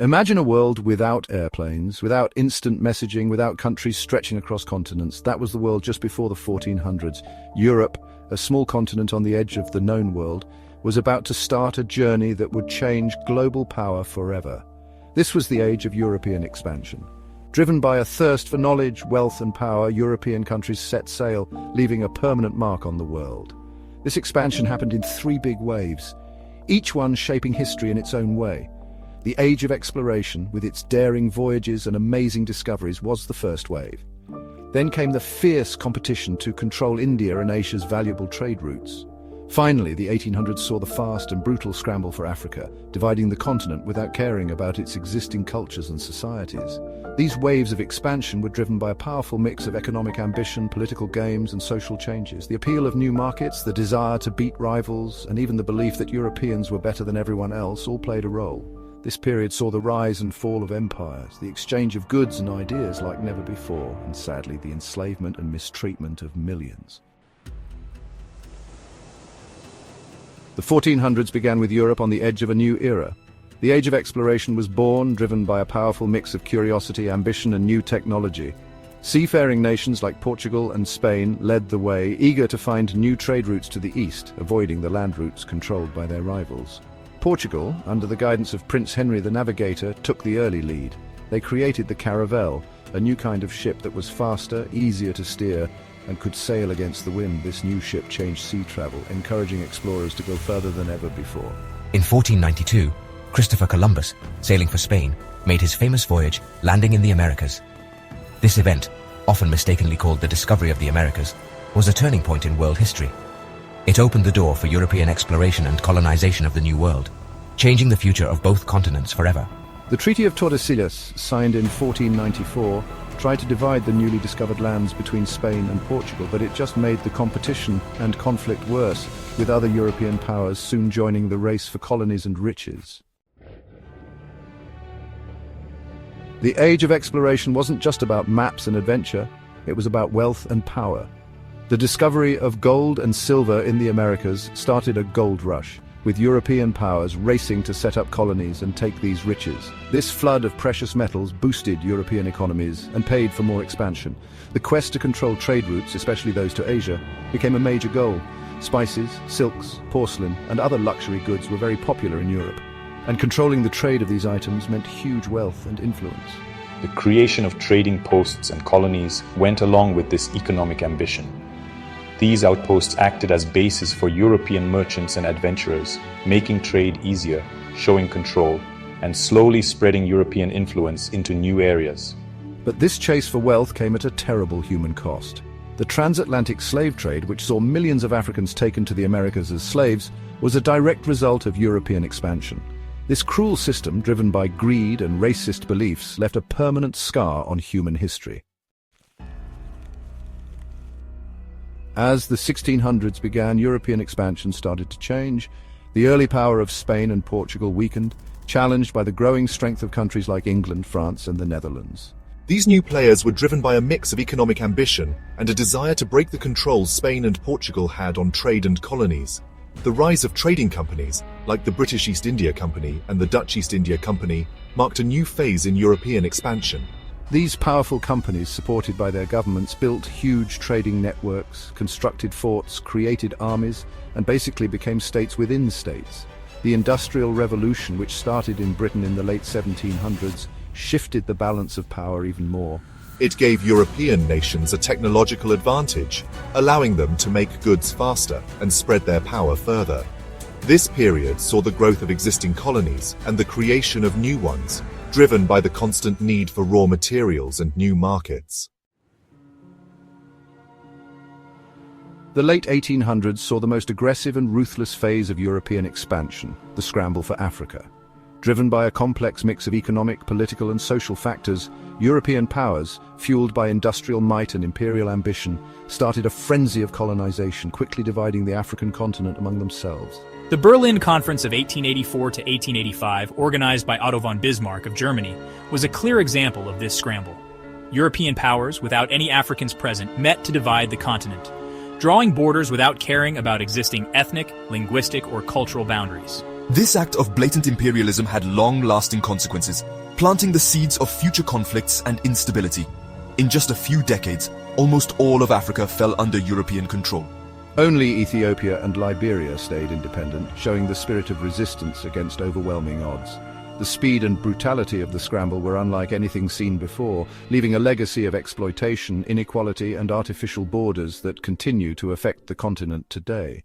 Imagine a world without airplanes, without instant messaging, without countries stretching across continents. That was the world just before the 1400s. Europe, a small continent on the edge of the known world, was about to start a journey that would change global power forever. This was the age of European expansion. Driven by a thirst for knowledge, wealth and power, European countries set sail, leaving a permanent mark on the world. This expansion happened in three big waves, each one shaping history in its own way. The age of exploration, with its daring voyages and amazing discoveries, was the first wave. Then came the fierce competition to control India and Asia's valuable trade routes. Finally, the 1800s saw the fast and brutal scramble for Africa, dividing the continent without caring about its existing cultures and societies. These waves of expansion were driven by a powerful mix of economic ambition, political games, and social changes. The appeal of new markets, the desire to beat rivals, and even the belief that Europeans were better than everyone else all played a role. This period saw the rise and fall of empires, the exchange of goods and ideas like never before, and sadly, the enslavement and mistreatment of millions. The 1400s began with Europe on the edge of a new era. The age of exploration was born, driven by a powerful mix of curiosity, ambition, and new technology. Seafaring nations like Portugal and Spain led the way, eager to find new trade routes to the east, avoiding the land routes controlled by their rivals. Portugal, under the guidance of Prince Henry the Navigator, took the early lead. They created the caravel, a new kind of ship that was faster, easier to steer, and could sail against the wind. This new ship changed sea travel, encouraging explorers to go further than ever before. In 1492, Christopher Columbus, sailing for Spain, made his famous voyage, landing in the Americas. This event, often mistakenly called the discovery of the Americas, was a turning point in world history. It opened the door for European exploration and colonization of the New World, changing the future of both continents forever. The Treaty of Tordesillas, signed in 1494, tried to divide the newly discovered lands between Spain and Portugal, but it just made the competition and conflict worse, with other European powers soon joining the race for colonies and riches. The age of exploration wasn't just about maps and adventure, it was about wealth and power. The discovery of gold and silver in the Americas started a gold rush, with European powers racing to set up colonies and take these riches. This flood of precious metals boosted European economies and paid for more expansion. The quest to control trade routes, especially those to Asia, became a major goal. Spices, silks, porcelain, and other luxury goods were very popular in Europe, and controlling the trade of these items meant huge wealth and influence. The creation of trading posts and colonies went along with this economic ambition. These outposts acted as bases for European merchants and adventurers, making trade easier, showing control, and slowly spreading European influence into new areas. But this chase for wealth came at a terrible human cost. The transatlantic slave trade, which saw millions of Africans taken to the Americas as slaves, was a direct result of European expansion. This cruel system, driven by greed and racist beliefs, left a permanent scar on human history. As the 1600s began, European expansion started to change. The early power of Spain and Portugal weakened, challenged by the growing strength of countries like England, France, and the Netherlands. These new players were driven by a mix of economic ambition and a desire to break the control Spain and Portugal had on trade and colonies. The rise of trading companies, like the British East India Company and the Dutch East India Company, marked a new phase in European expansion. These powerful companies, supported by their governments, built huge trading networks, constructed forts, created armies, and basically became states within states. The Industrial Revolution, which started in Britain in the late 1700s, shifted the balance of power even more. It gave European nations a technological advantage, allowing them to make goods faster and spread their power further. This period saw the growth of existing colonies and the creation of new ones, driven by the constant need for raw materials and new markets. The late 1800s saw the most aggressive and ruthless phase of European expansion, the scramble for Africa. Driven by a complex mix of economic, political, and social factors, European powers, fueled by industrial might and imperial ambition, started a frenzy of colonization, quickly dividing the African continent among themselves. The Berlin Conference of 1884 to 1885, organized by Otto von Bismarck of Germany, was a clear example of this scramble. European powers, without any Africans present, met to divide the continent, drawing borders without caring about existing ethnic, linguistic, or cultural boundaries. This act of blatant imperialism had long-lasting consequences, planting the seeds of future conflicts and instability. In just a few decades, almost all of Africa fell under European control. Only Ethiopia and Liberia stayed independent, showing the spirit of resistance against overwhelming odds. The speed and brutality of the scramble were unlike anything seen before, leaving a legacy of exploitation, inequality, and artificial borders that continue to affect the continent today.